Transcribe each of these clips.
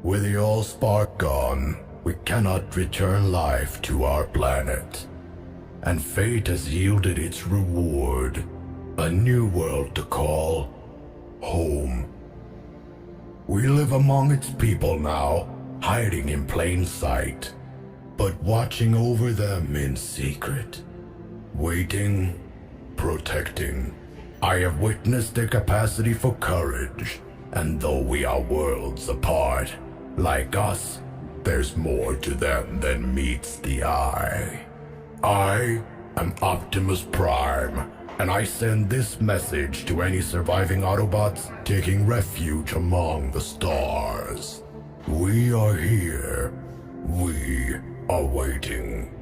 With the all spark gone, we cannot return life to our planet. And fate has yielded its reward, a new world to call home. We live among its people now, hiding in plain sight, but watching over them in secret. Waiting, protecting. I have witnessed their capacity for courage, and though we are worlds apart, like us, there's more to them than meets the eye. I am Optimus Prime, and I send this message to any surviving Autobots taking refuge among the stars. We are here. We are waiting.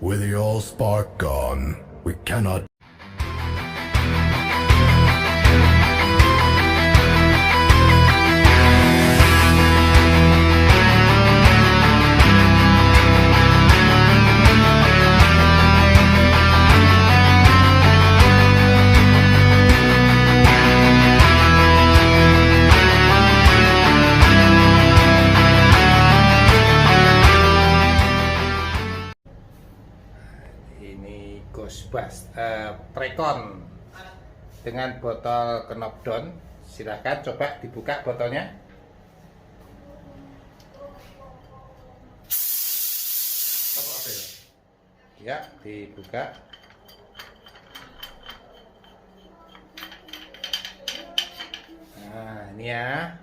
With the all spark gone, we cannot. Prekon dengan botol knockdown. Silahkan coba dibuka botolnya. Ya, dibuka. Nah, ini ya.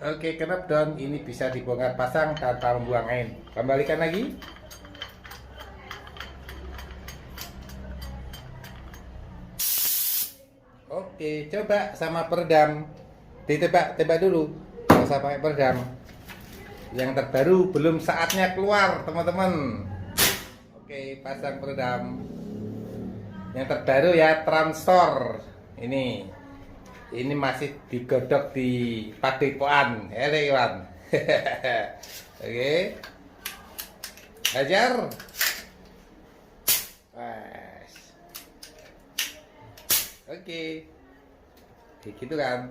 Oke, knockdown ini bisa dibongkar pasang tanpa membuang air. Kembalikan lagi. Oke, coba sama peredam. Ditebak dulu. Kalau saya pakai peredam. Yang terbaru belum saatnya keluar, teman-teman. Oke, pasang peredam. Yang terbaru ya, Transtor. Ini masih digodok di padepokan. Ya, Iwan. Oke. Hajar. Oke, gitu kan.